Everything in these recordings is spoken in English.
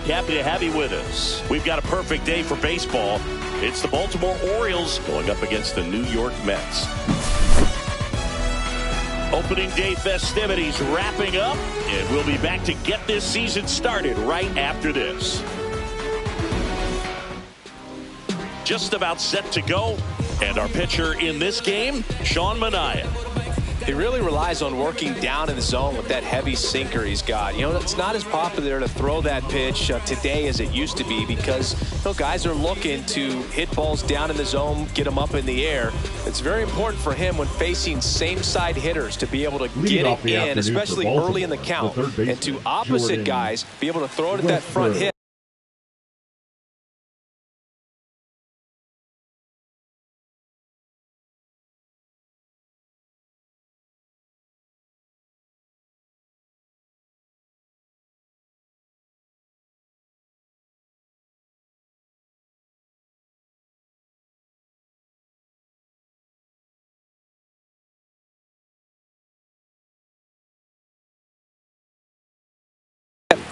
Happy to have you with us. We've got a perfect day for baseball. It's the Baltimore Orioles going up against the New York Mets. Opening day festivities wrapping up, and we'll be back to get this season started right after this. Just about set to go, and our pitcher in this game, Sean Manaea. He really relies on working down in the zone with that heavy sinker he's got. You know, it's not as popular to throw that pitch today as it used to be because, you know, guys are looking to hit balls down in the zone, get them up in the air. It's very important for him when facing same-side hitters to be able to get it in, especially early in the count, and to opposite guys be able to throw it at that front hit.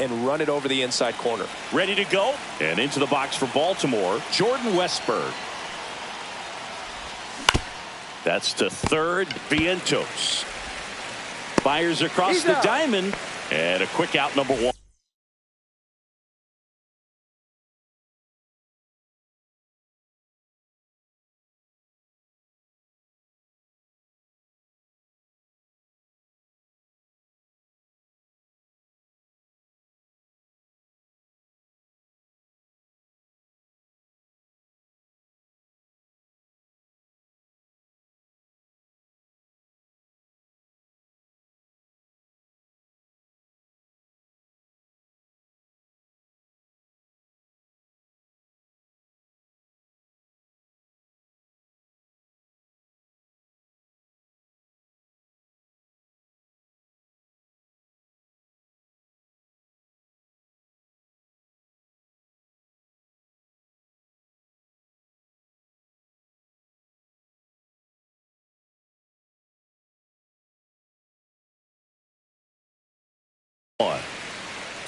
And run it over the inside corner. Ready to go, and into the box for Baltimore, Jordan Westburg. That's to third, Vientos. Fires across the diamond, and a quick out, number one.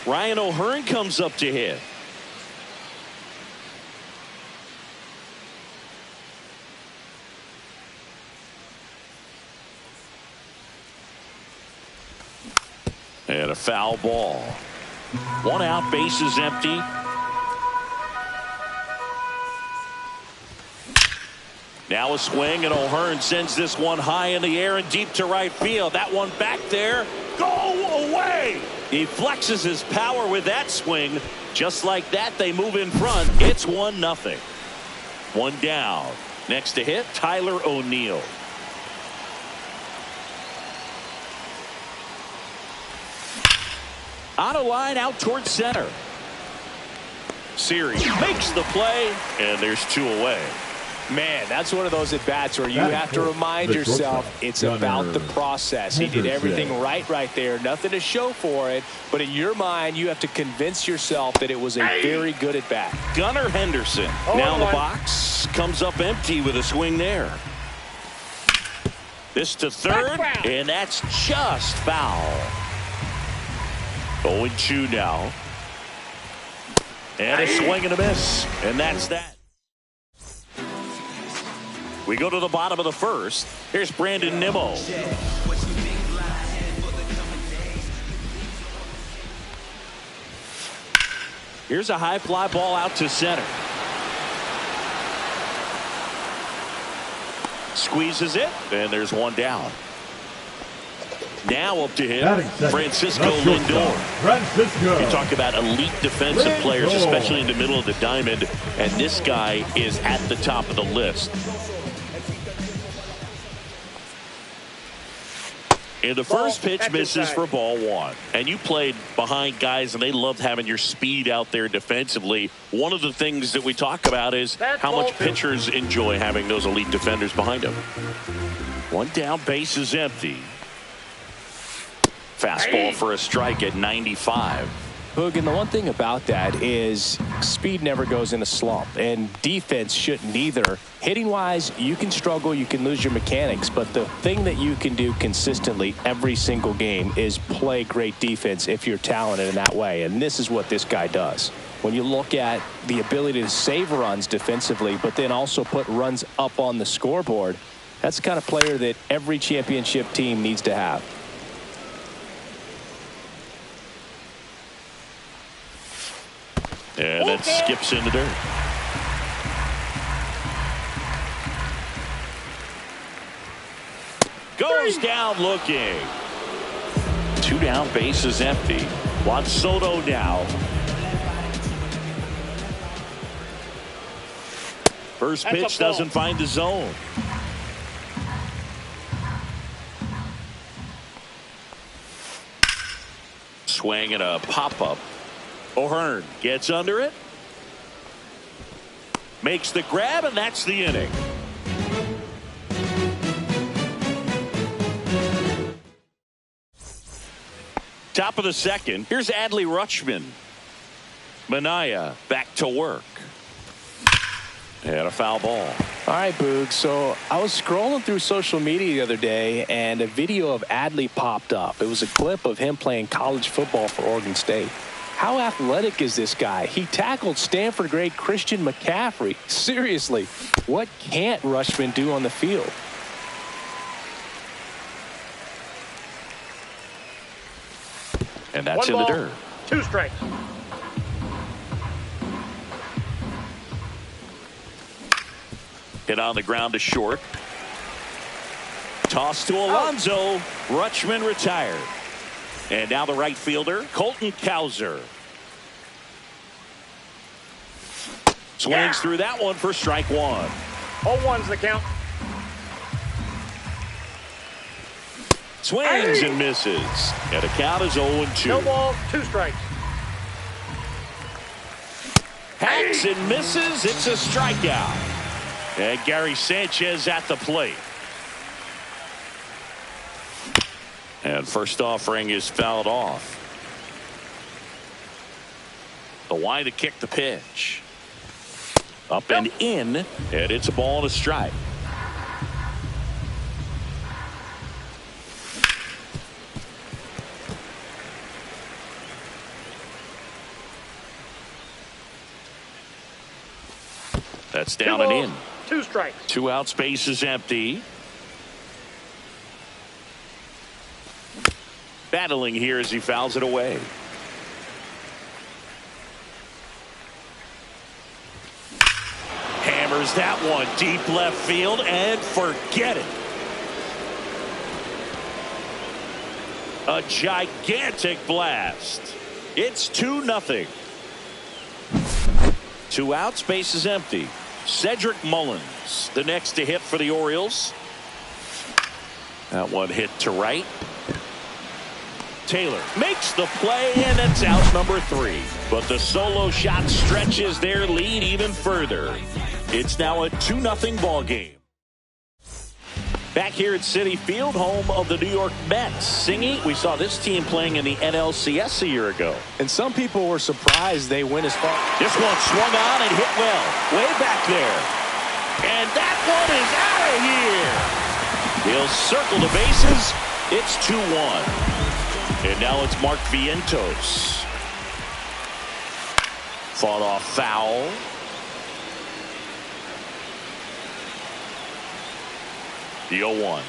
Ryan O'Hearn comes up to hit. And a foul ball. One out, bases empty. Now a swing, and O'Hearn sends this one high in the air and deep to right field. That one back there. Go away! He flexes his power with that swing. Just like that, they move in front. It's 1-0. One down. Next to hit, Tyler O'Neill. On a line out towards center. Siri makes the play, and there's two away. Man, that's one of those at-bats where you have to remind yourself it's about the process. He did everything right there. Nothing to show for it. But in your mind, you have to convince yourself that it was a very good at-bat. Gunnar Henderson now in the box. Comes up empty with a swing there. This to third, and that's just foul. 0-2 now. And a swing and a miss. And that's that. We go to the bottom of the first. Here's Brandon Nimmo. Here's a high fly ball out to center. Squeezes it, and there's one down. Now up to him, Francisco Lindor. You talk about elite defensive players, especially in the middle of the diamond, and this guy is at the top of the list. And the first pitch misses for ball one. And you played behind guys, and they loved having your speed out there defensively. One of the things that we talk about is how much pitchers enjoy having those elite defenders behind them. One down, base is empty. Fastball for a strike at 95. Boog, and the one thing about that is speed never goes in a slump, and defense shouldn't either. Hitting-wise, you can struggle, you can lose your mechanics, but the thing that you can do consistently every single game is play great defense if you're talented in that way, and this is what this guy does. When you look at the ability to save runs defensively, but then also put runs up on the scoreboard, that's the kind of player that every championship team needs to have. And it skips in the dirt. Goes down looking. 2 down, bases empty. Juan Soto now. First pitch doesn't find the zone. Swing and a pop-up. O'Hearn gets under it. Makes the grab, and that's the inning. Top of the second. Here's Adley Rutschman. Minaya back to work. And a foul ball. All right, Boog. So I was scrolling through social media the other day, and a video of Adley popped up. It was a clip of him playing college football for Oregon State. How athletic is this guy? He tackled Stanford great Christian McCaffrey. Seriously, what can't Rutschman do on the field? And that's in the dirt. 2 strikes. Hit on the ground to short. Toss to Alonso. Rutschman retired. And now the right fielder, Colton Cowser. Swings through that one for strike 1. 0-1's the count. Swings and misses. And the count is 0-2. No ball, 2 strikes. Hacks and misses. It's a strikeout. And Gary Sanchez at the plate. And first offering is fouled off. The line to kick the pitch. Up and in, and it's a ball and a strike. That's down and in. 2 strikes. 2 out, space is empty. Battling here as he fouls it away. Hammers that one deep left field and forget it. A gigantic blast. It's 2-0. 2 out, space is empty. Cedric Mullins, the next to hit for the Orioles. That one hit to right. Taylor makes the play, and it's out number 3. But the solo shot stretches their lead even further. It's now a 2-0 ball game. Back here at Citi Field, home of the New York Mets. Singy, we saw this team playing in the NLCS a year ago. And some people were surprised they went as far. This one swung on and hit well. Way back there. And that one is out of here. He'll circle the bases. It's 2-1. And now it's Mark Vientos. Fought off foul. The 0-1.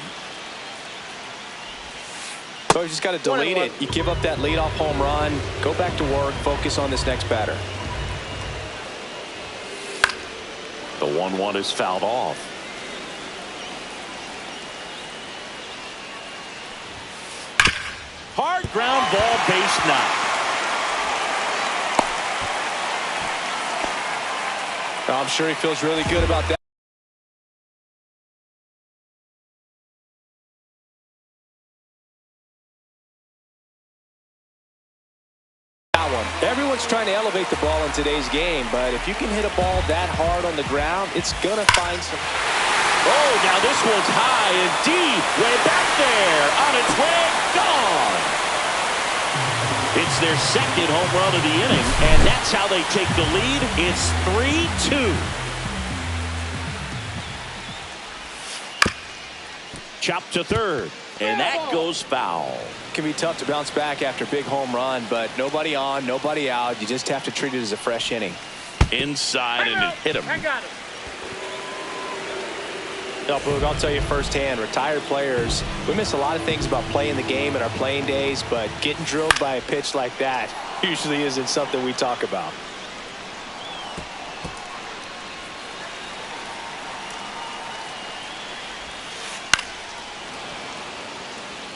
So you just got to delete it. You give up that leadoff home run. Go back to work. Focus on this next batter. The 1-1 is fouled off. Hard ground ball, base knock. I'm sure he feels really good about that. Everyone's trying to elevate the ball in today's game, but if you can hit a ball that hard on the ground, it's going to find some. Oh, now this one's high and deep, way back there, on its way, gone. It's their second home run of the inning, and that's how they take the lead. It's 3-2. Chopped to third, and that goes foul. It can be tough to bounce back after a big home run, but nobody on, nobody out. You just have to treat it as a fresh inning. Inside, and it hit him. I got it. No, Boog, I'll tell you firsthand, retired players, we miss a lot of things about playing the game in our playing days, but getting drilled by a pitch like that usually isn't something we talk about.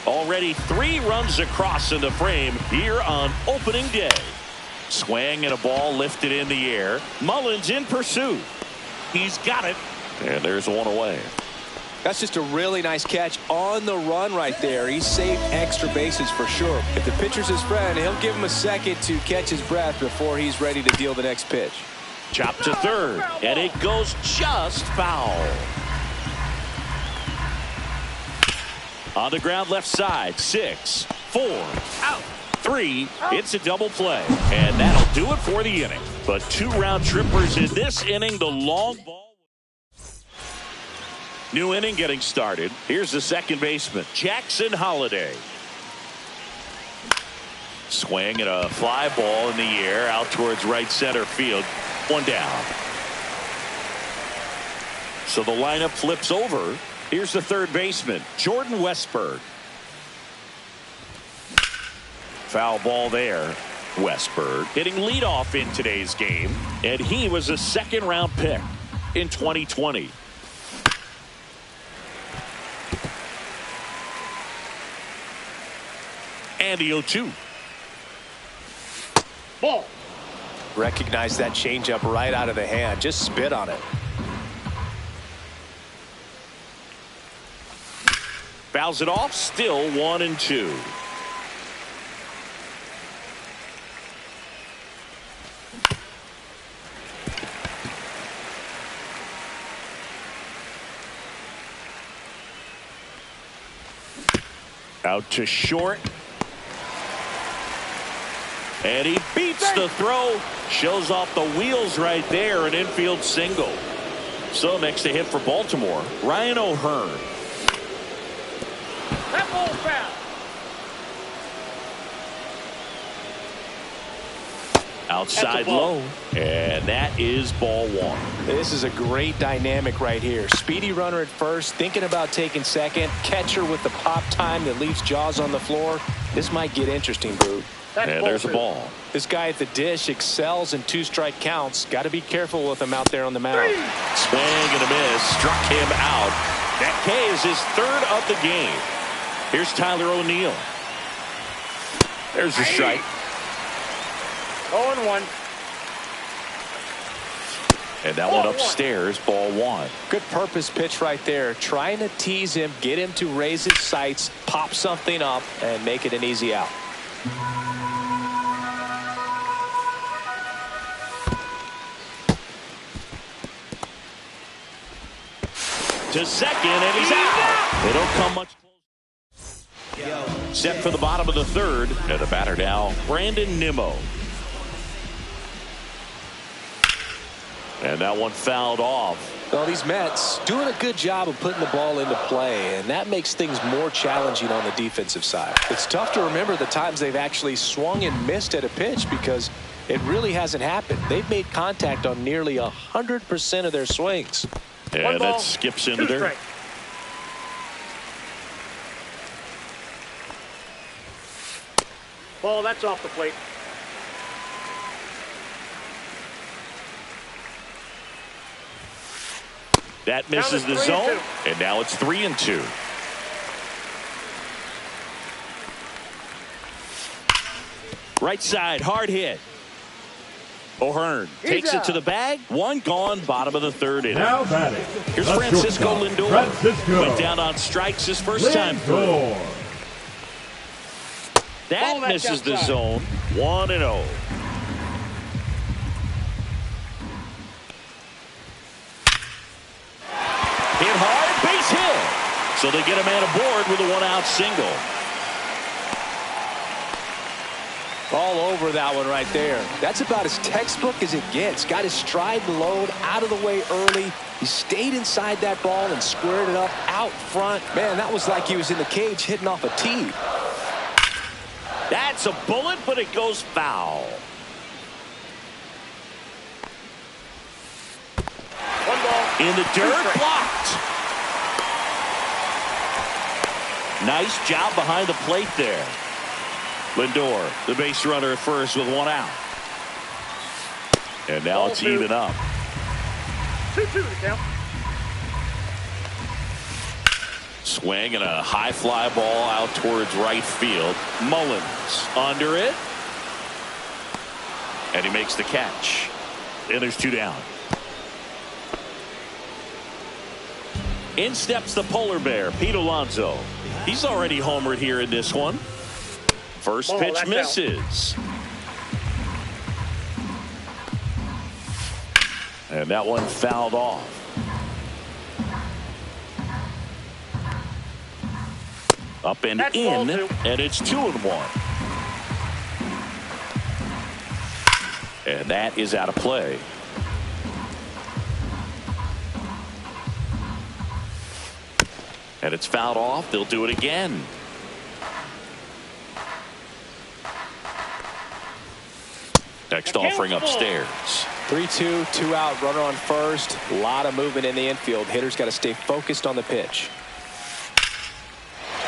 Already 3 runs across in the frame here on opening day. Swing and a ball lifted in the air. Mullins in pursuit. He's got it. And there's one away. That's just a really nice catch on the run right there. He saved extra bases for sure. If the pitcher's his friend, he'll give him a second to catch his breath before he's ready to deal the next pitch. Chopped to third, and it goes just foul. On the ground left side, 6, 4, out, 3. It's a double play, and that'll do it for the inning. But 2 round trippers in this inning. The long ball. New inning getting started. Here's the second baseman, Jackson Holliday. Swing and a fly ball in the air out towards right center field. 1 down. So the lineup flips over. Here's the third baseman, Jordan Westburg. Foul ball there. Westburg hitting leadoff in today's game, and he was a second-round pick in 2020. And the 0-2. Ball. Recognize that changeup right out of the hand. Just spit on it. Fouls it off. Still 1-2. Out to short. And he beats the throw. Shows off the wheels right there. An infield single. So next to hit for Baltimore, Ryan O'Hearn. That ball foul. Outside low. And that is ball 1. This is a great dynamic right here. Speedy runner at first, thinking about taking second. Catcher with the pop time that leaves Jaws on the floor. This might get interesting, Boog. And there's a ball. This guy at the dish excels in 2-strike counts. Got to be careful with him out there on the mound. Swing and a miss. Struck him out. That K is his 3rd of the game. Here's Tyler O'Neill. There's the strike. 0-1. And that one upstairs, ball 1. Good purpose pitch right there. Trying to tease him, get him to raise his sights, pop something up, and make it an easy out. To second, and he's out. They don't come much closer. Set for the bottom of the 3rd. And the batter now, Brandon Nimmo. And that one fouled off. Well, these Mets doing a good job of putting the ball into play, and that makes things more challenging on the defensive side. It's tough to remember the times they've actually swung and missed at a pitch because it really hasn't happened. They've made contact on nearly 100% of their swings. And that skips into there. Ball, that's off the plate. That misses the zone, and now it's 3-2. Right side, hard hit. O'Hearn takes it to the bag. 1 gone, bottom of the 3rd inning. Now batting. Here's Francisco Lindor. Went down on strikes his first time through. That misses the zone. 1-0. Hit hard, base hit. So they get a man aboard with a 1-out single. All over that one right there. That's about as textbook as it gets. Got his stride and load out of the way early. He stayed inside that ball and squared it up out front. Man, that was like he was in the cage hitting off a tee. That's a bullet, but it goes foul. One ball. In the dirt, blocked. Nice job behind the plate there. Lindor, the base runner at first with one out. And now it's even up. 2-2 to count. Swing and a high fly ball out towards right field. Mullins under it. And he makes the catch. And there's 2 down. In steps the polar bear, Pete Alonso. He's already homered here in this one. First pitch misses. And that one fouled off. Up and in, and it's 2-1. And that is out of play. And it's fouled off. They'll do it again. Next offering upstairs. 3-2, 2 out, runner on first. A lot of movement in the infield. Hitters got to stay focused on the pitch.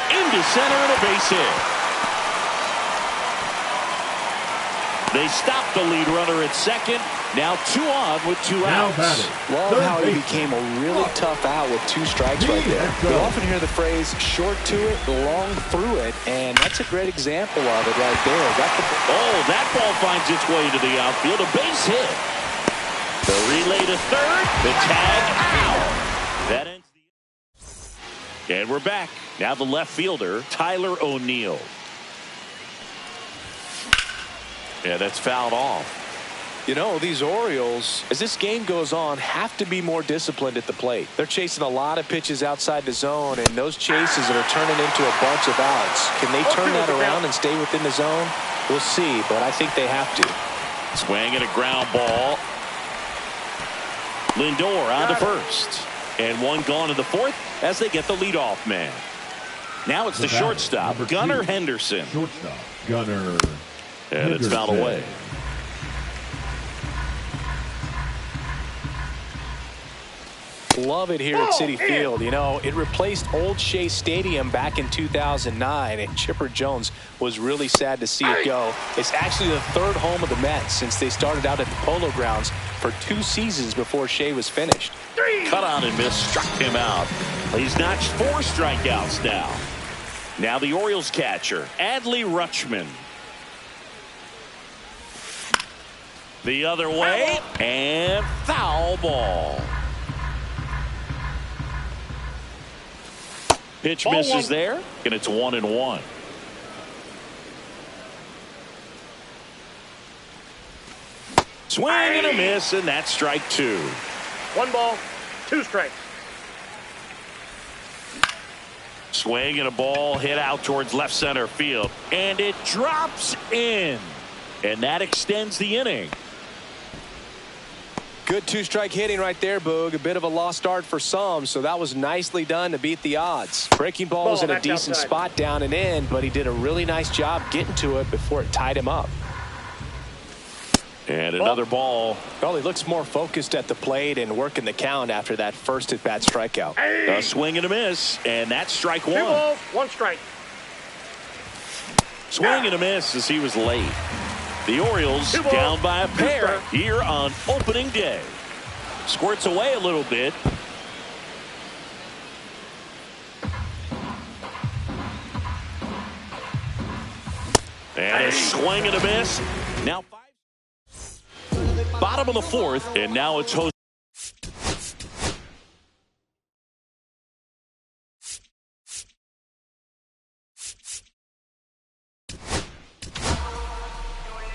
Into center and a base hit. They stop the lead runner at second. Now 2 on with 2 outs. Love how he became a really tough out with 2 strikes right there. You often hear the phrase short to it, long through it, and that's a great example of it right there. That ball finds its way to the outfield. A base hit. The relay to third. The tag out. That ends the... And we're back. Now the left fielder, Tyler O'Neill. Yeah, that's fouled off. You know, these Orioles, as this game goes on, have to be more disciplined at the plate. They're chasing a lot of pitches outside the zone, and those chases are turning into a bunch of outs. Can they turn that around and stay within the zone? We'll see, but I think they have to. Swing and a ground ball. Lindor on to first. And one gone in the fourth as they get the leadoff man. Now it's the shortstop, Gunnar Henderson. Shortstop, Gunnar. And it's fouled away. Love it here at Citi Field. You know, it replaced Old Shea Stadium back in 2009, and Chipper Jones was really sad to see it go. It's actually the 3rd home of the Mets since they started out at the Polo Grounds for 2 seasons before Shea was finished. Cut out and miss, struck him out. He's notched 4 strikeouts now. Now the Orioles catcher, Adley Rutschman. The other way, and foul ball. Pitch misses there, and it's 1-1. Swing and a miss, and that's strike 2. 1 ball, 2 strikes. Swing and a ball hit out towards left center field, and it drops in, and that extends the inning. Good 2-strike hitting right there, Boog. A bit of a lost start for some, so that was nicely done to beat the odds. Breaking ball was in a decent spot down and in, but he did a really nice job getting to it before it tied him up. And another ball. Well, he looks more focused at the plate and working the count after that first at-bat strikeout. A swing and a miss, and that's strike 1. 2 balls, 1 strike. Swing and a miss as he was late. The Orioles down by a pair here on opening day. Squirts away a little bit. And a swing and a miss. Now bottom of the 4th, and now it's Jose.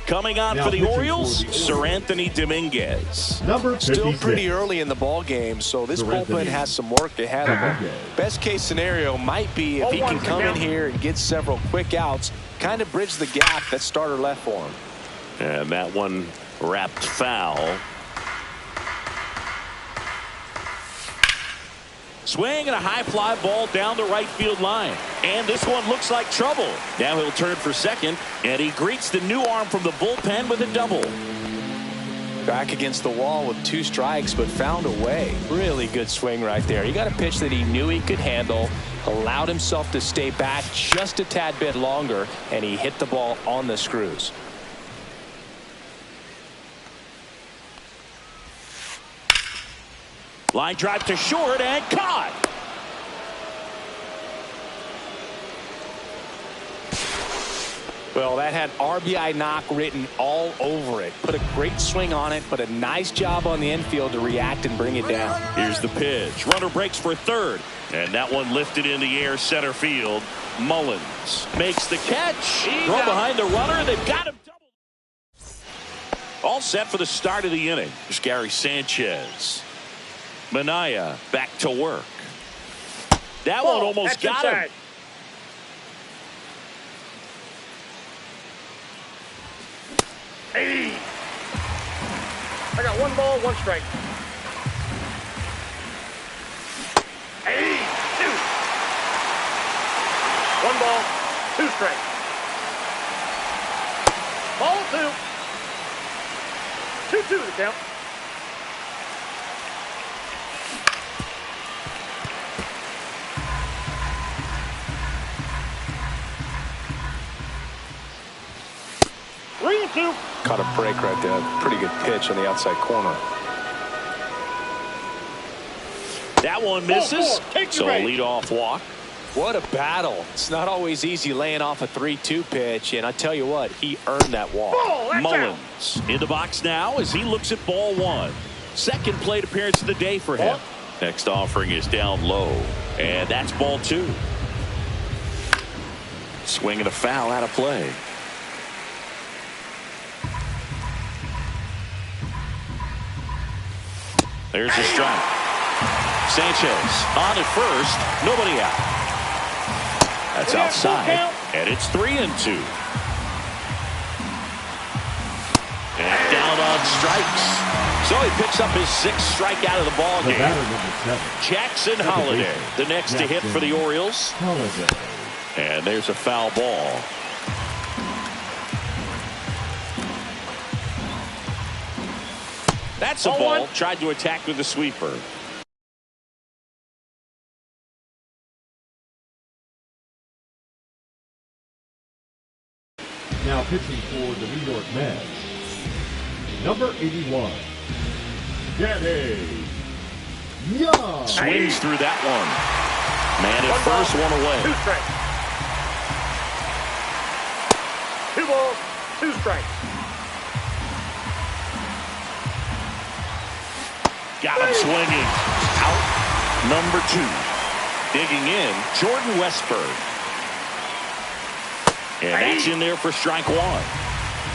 Coming on for the Orioles, Seranthony Dominguez. Number 56. Still pretty early in the ball game, so this bullpen has some work ahead of him. Best case scenario might be if he can come in here and get several quick outs kind of bridged the gap that starter left for him. And that one wrapped foul. Swing and a high fly ball down the right field line. And this one looks like trouble. Now he'll turn for second, and he greets the new arm from the bullpen with a double. Back against the wall with 2 strikes, but found a way. Really good swing right there. He got a pitch that he knew he could handle, allowed himself to stay back just a tad bit longer, and he hit the ball on the screws. Line drive to short and caught. Well, that had RBI knock written all over it. Put a great swing on it, but a nice job on the infield to react and bring it down. Here's the pitch. Runner breaks for third. And that one lifted in the air center field. Mullins makes the catch. Throw behind the runner. They've got him double. All set for the start of the inning. Here's Gary Sanchez. Minaya back to work. That one almost got him. Hey! I got 1 ball, 1 strike. Hey! 2. 1 ball, 2 strike. Ball 2. 2-2 the count. Caught a break right there. Pretty good pitch on the outside corner. That one misses. So a leadoff walk. What a battle. It's not always easy laying off a 3-2 pitch, and I tell you what, he earned that walk. Mullins in the box now as he looks at ball 1. Second plate appearance of the day for him. Next offering is down low, and that's ball 2. Swing and a foul out of play. There's a strike. Sanchez on at first. Nobody out. That's outside. And it's 3-2. And down on strikes. So he picks up his 6th strikeout of the ball game. Jackson Holliday, the next to hit for the Orioles. And there's a foul ball. That's a ball. Tried to attack with the sweeper. Now pitching for the New York Mets, number 81, Danny Young. Swings through that one. Man at first, 1 away. 2 strikes. 2 balls, 2 strikes. Got him swinging. Out number 2. Digging in, Jordan Westburg. And that's in there for strike 1.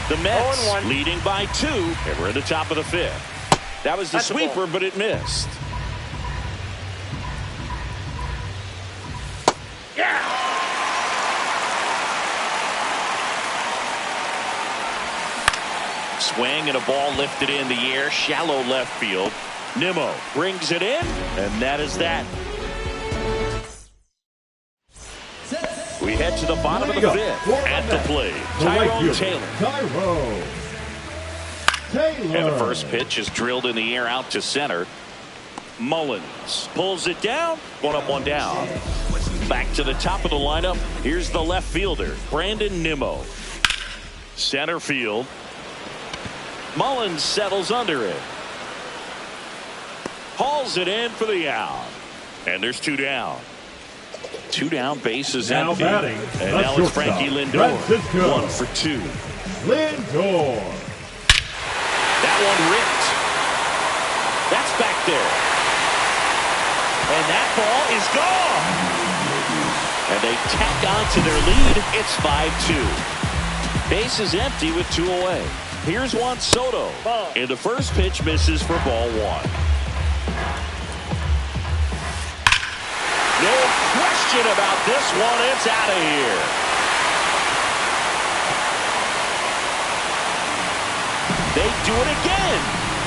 The Mets leading by 2. And we're at the top of the 5th. That was the sweeper, but it missed. Yeah! Swing and a ball lifted in the air, shallow left field. Nimmo brings it in, and that is that. We head to the bottom of the 5th. At the plate, Tyrone Taylor. And the first pitch is drilled in the air out to center. Mullins pulls it down. 1 up, 1 down. Back to the top of the lineup. Here's the left fielder, Brandon Nimmo. Center field. Mullins settles under it. Hauls it in for the out. And there's 2 down. 2 down, bases empty. Batting, and now it's Frankie Lindor. Francisco 1 for 2. Lindor. That one ripped. That's back there. And that ball is gone. And they tack on to their lead. It's 5-2. Bases empty with 2 away. Here's Juan Soto. And the first pitch misses for ball 1. No question about this one. It's out of here. They do it again.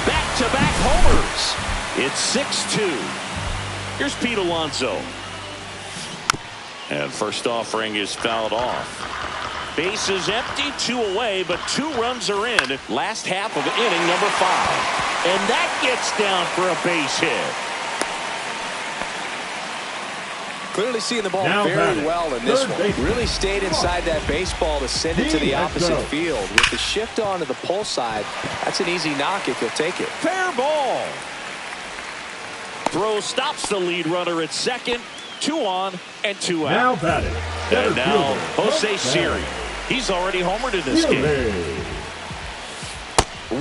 Back-to-back homers. It's 6-2. Here's Pete Alonso. And first offering is fouled off. Base is empty, 2 away, but 2 runs are in. Last half of inning number 5. And that gets down for a base hit. Clearly seeing the ball Now very well in this one. baseman. Really stayed inside that baseball to send it to the opposite field. With the shift onto the pull side, that's an easy knock if you'll take it. Fair ball. Throw stops the lead runner at second. 2 on and 2 out. Now batting. And now fielder, Jose Siri. He's already homered in this game.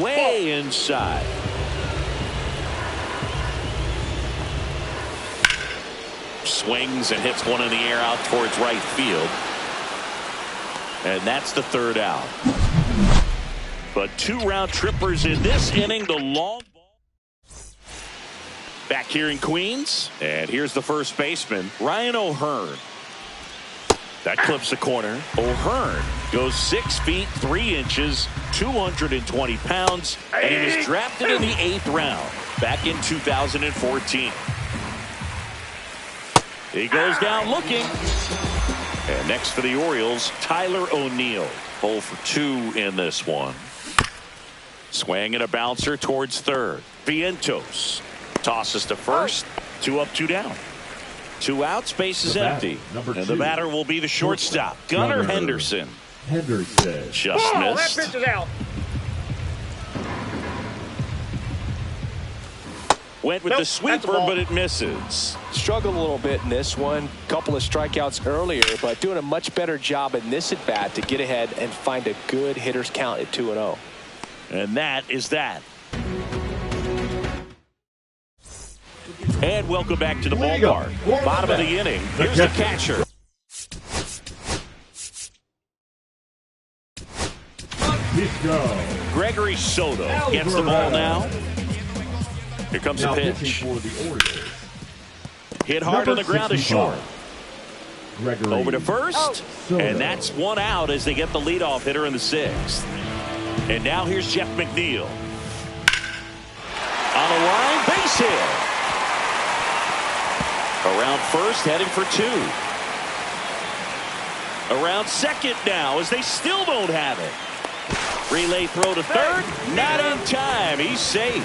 Way inside. Swings and hits one in the air out towards right field. And that's the 3rd out. But 2 round trippers in this inning. The long ball. Back here in Queens. And here's the first baseman, Ryan O'Hearn. That clips the corner. O'Hearn goes 6 feet 3 inches, 220 pounds, and he was drafted in the 8th round back in 2014. He goes down looking. And next for the Orioles, Tyler O'Neill. 0 for 2 in this one. Swing and a bouncer towards third. Vientos tosses to first. 2 up, 2 down. 2 outs, base is empty. And the batter will be the shortstop, Gunnar Henderson. Just missed. That pitch is out. Went with the sweeper, but it misses. Struggled a little bit in this one. Couple of strikeouts earlier, but doing a much better job in this at bat to get ahead and find a good hitter's count at 2-0. And that is that. And welcome back to the ballpark. Bottom of the inning. Here's the catcher. Gregory Soto gets the ball now. Here comes the pitch. Hit hard on the ground is short. Over to first. And that's 1 out as they get the leadoff hitter in the 6th. And now here's Jeff McNeil. On the line, base hit. Around first, heading for 2. Around second now as they still don't have it. Relay throw to third. Not in time. He's safe.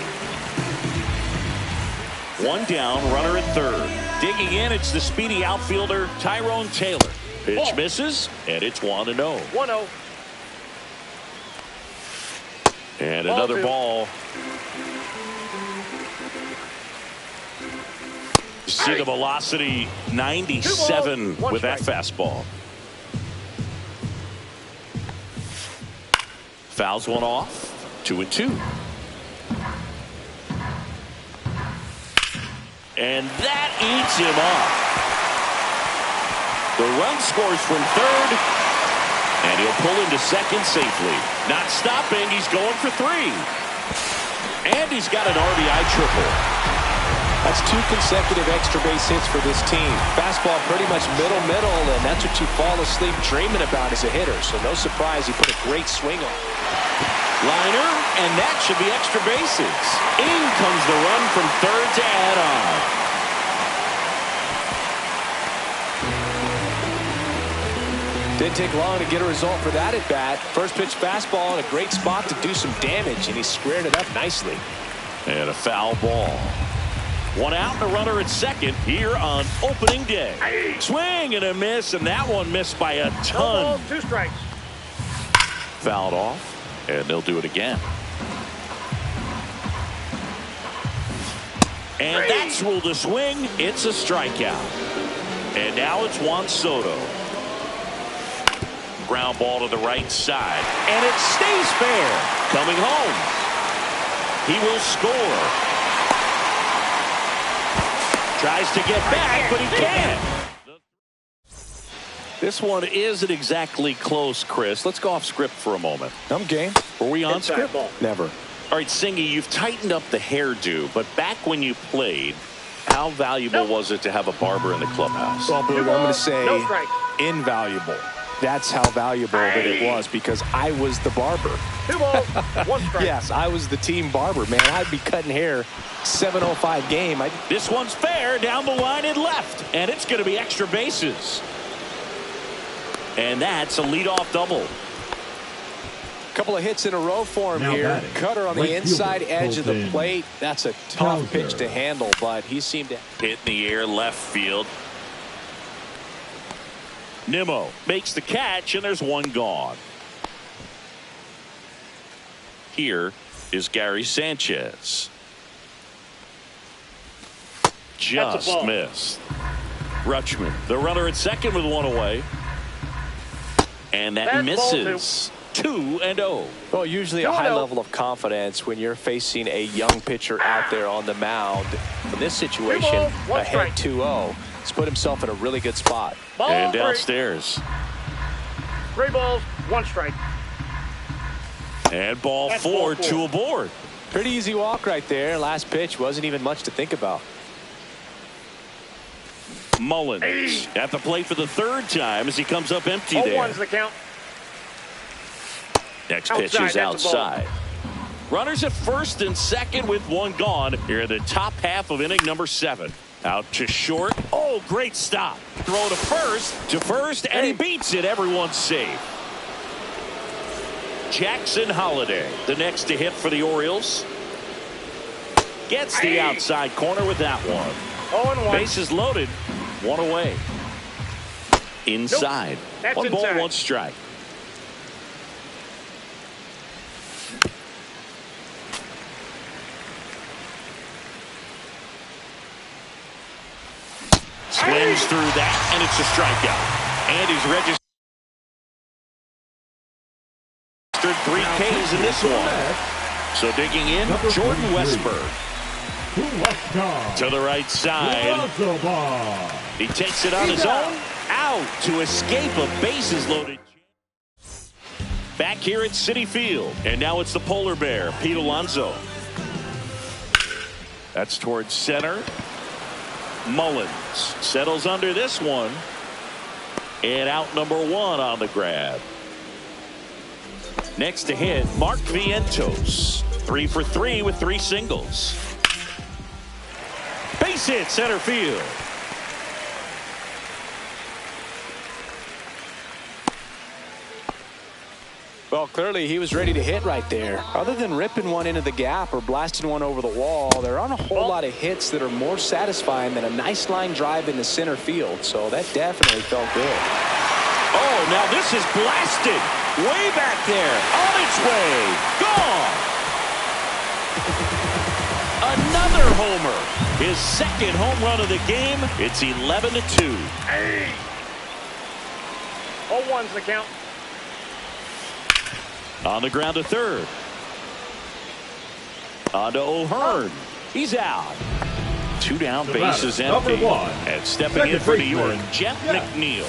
1 down, runner at third. Digging in, it's the speedy outfielder, Tyrone Taylor. Pitch misses, and it's 1-0. 1-0. And another ball. You see the velocity 97 with that fastball. Fouls one off. 2-2. And that eats him up. The run scores from third. And he'll pull into second safely. Not stopping. He's going for 3. And he's got an RBI triple. That's 2 consecutive extra base hits for this team. Fastball pretty much middle, and that's what you fall asleep dreaming about as a hitter. So no surprise he put a great swing on. Liner, and that should be extra bases. In comes the run from third to add on. Didn't take long to get a result for that at bat. First pitch fastball in a great spot to do some damage, and he squared it up nicely. And a foul ball. 1 out and a runner at second here on opening day. Swing and a miss, and that one missed by a ton. No balls, 2 strikes. Fouled off, and they'll do it again. And that's ruled a swing. It's a strikeout. And now it's Juan Soto. Ground ball to the right side, and it stays fair. Coming home. He will score. Tries to get back, but he can't. This one isn't exactly close, Chris. Let's go off script for a moment. I'm game. Were we on script? Never. All right, Singy, you've tightened up the hairdo, but back when you played, how valuable was it to have a barber in the clubhouse? Well, Boog, I'm going to say No strike. invaluable. That's how valuable that it was, because I was the barber. 2 balls, 1 strike. Yes, I was the team barber, man. I'd be cutting hair 7:05 game. This one's fair down the line and left, and it's going to be extra bases. And that's a leadoff double. Couple of hits in a row for him Now here. batting, Cutter on the right inside fielder, edge of the Colton plate. That's a tough Cowser. pitch to handle, but he seemed to Hit in the air left field. Nimmo makes the catch, and there's one gone. Here is Gary Sanchez. Just ball. missed. Rutschman, the runner at second with one away. And that That's ball misses. 2-0. Well, usually a 2-0. high level of confidence when you're facing a young pitcher out there on the mound. In this situation, 2 balls, 1 ahead strike. 2-0. He's put himself in a really good spot. Ball And 3. downstairs. 3 balls, 1 strike. And ball That's 4, ball 4. 2 aboard. Pretty easy walk right there. Last pitch wasn't even much to think about. Mullins at the plate for the 3rd time as he comes up empty 0-1's there. the count. Next pitch Outside, is that's a ball. outside. Runners at first and second with one gone here in the top half of inning number 7. Out to short. Oh, great stop. Throw to first, and he beats it. Everyone's safe. Jackson Holliday, the next to hit for the Orioles. Gets the outside corner with that one. 0-1. Bases loaded. One away. Inside. That's 1 ball, inside. 1 strike. Swings through that, and it's a strikeout. And he's registered 3 Ks in this one. So digging in, Number Jordan 43. Westberg Huascar. to the right side. Rozoba. He takes it on his own. Out to escape a bases loaded. Back here at Citi Field. And now it's the polar bear, Pete Alonso. That's towards center. Mullins settles under this one. And out number 1 on the grab. Next to hit, Mark Vientos. 3 for 3 with 3 singles. Base hit center field. Well, clearly he was ready to hit right there. Other than ripping one into the gap or blasting one over the wall, there aren't a whole lot of hits that are more satisfying than a nice line drive into center field. So that definitely felt good. Oh, now this is blasted. Way back there. On its way. Gone. Another homer. His 2nd home run of the game. It's 11-2. 0-1's the count. On the ground to third. On to O'Hearn. He's out. 2 down, The bases batter, number empty. 1. And stepping Second in for New York, baseman, Jeff Jeff McNeil.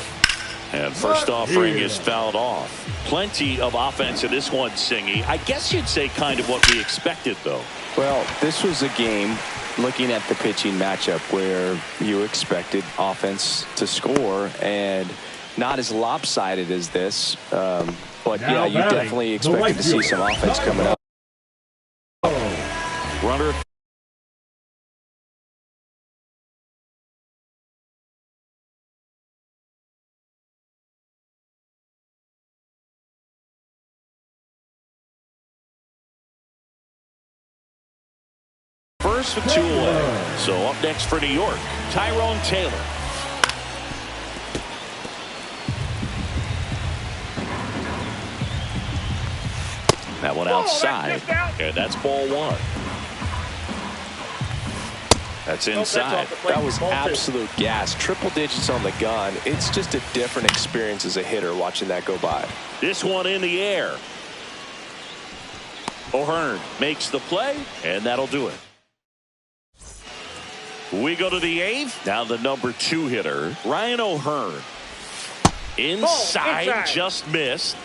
And first Not offering here. is fouled off. Plenty of offense in this one, Singy. I guess you'd say kind of what we expected, though. Well, this was a game, looking at the pitching matchup, where you expected offense to score, and not as lopsided as this. But Now yeah, you batting, definitely the expected right to see some fielder, offense coming up. Runner first with 2 away. So up next for New York, Tyrone Taylor. That one outside, that's just out. and that's ball 1. That's inside. off the plate. That was Ball 2. absolute gas. Triple digits on the gun. It's just a different experience as a hitter watching that go by. This one in the air. O'Hearn makes the play, and that'll do it. We go to the 8th. Now the number 2 hitter, Ryan O'Hearn. Inside, inside. just missed.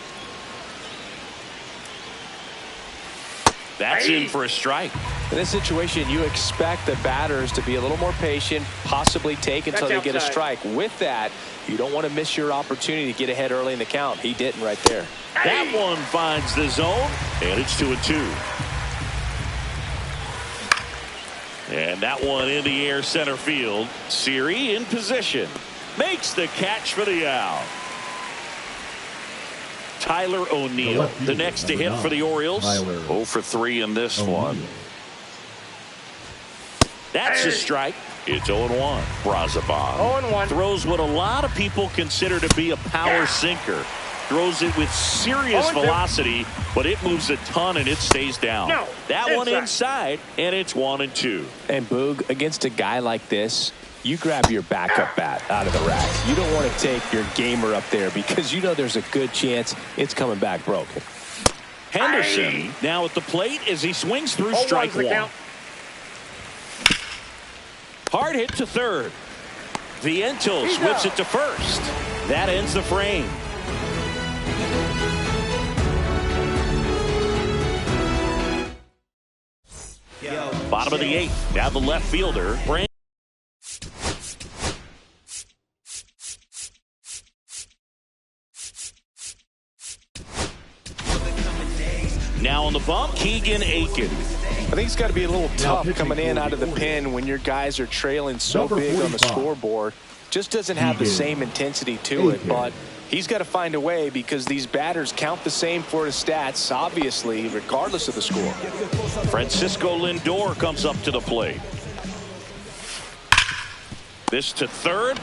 That's in for a strike. In this situation, you expect the batters to be a little more patient, possibly take until they get a strike. With that, you don't want to miss your opportunity to get ahead early in the count. He didn't right there. That one finds the zone, and it's 2-2. And that one in the air center field. Siri in position. Makes the catch for the out. Tyler O'Neill, the next to hit for the Orioles. 0 for 3 in this one. That's a strike. It's 0-1. Brazoban 0-1. throws what a lot of people consider to be a power sinker. Throws it with serious velocity, but it moves a ton and it stays down. That one inside, and it's 1-2. And Boog, against a guy like this, you grab your backup bat out of the rack. You don't want to take your gamer up there because you know there's a good chance it's coming back broken. Henderson now at the plate as he swings through strike one. Hard hit to third. Vientos whips it to first. That ends the frame. Bottom of the 8th. Now the left fielder. Now on the bump, Keegan Aiken. I think it's got to be a little tough coming in out of the pen when your guys are trailing so big on the scoreboard. Just doesn't have the same intensity to it, but he's got to find a way because these batters count the same for his stats, obviously, regardless of the score. Francisco Lindor comes up to the plate. This to third.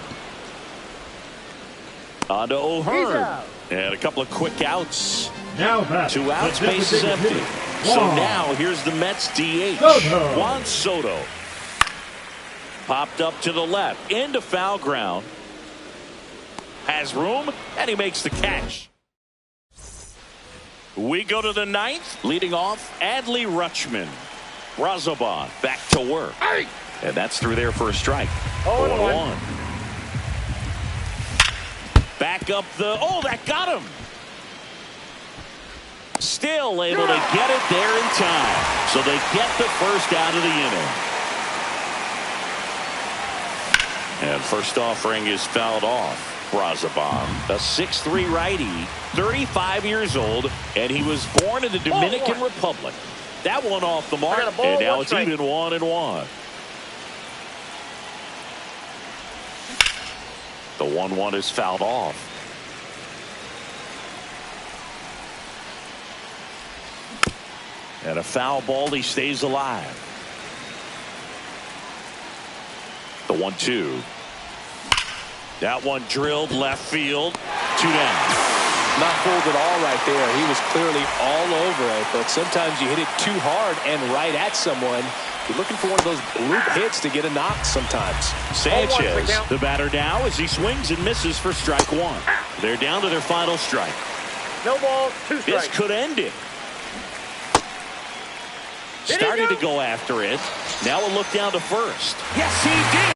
On to O'Hearn. And a couple of quick outs. Now 2 outs, base is empty. So now here's the Mets DH. Juan Soto. Popped up to the left. Into foul ground. Has room, and he makes the catch. We go to the 9th. Leading off, Adley Rutschman. Brazoban back to work. And that's through there for a strike. 0-1. Back up the... Oh, that got him. Still able to get it there in time. So they get the first out of the inning. And first offering is fouled off. Brazoban, a 6'3" righty, 35 years old, and he was born in the Dominican Republic. That one off the mark, and now it's even 1-1. The 1-1 is fouled off. And a foul ball, he stays alive. The 1-2. That one drilled left field. 2 down. Not fooled at all right there. He was clearly all over it, but sometimes you hit it too hard and right at someone. You're looking for one of those bloop hits to get a knock sometimes. Sanchez, the batter now as he swings and misses for strike 1. They're down to their final strike. No balls, 2 strikes. This could end it. Started to go after it. Now a look down to first. Yes, he did.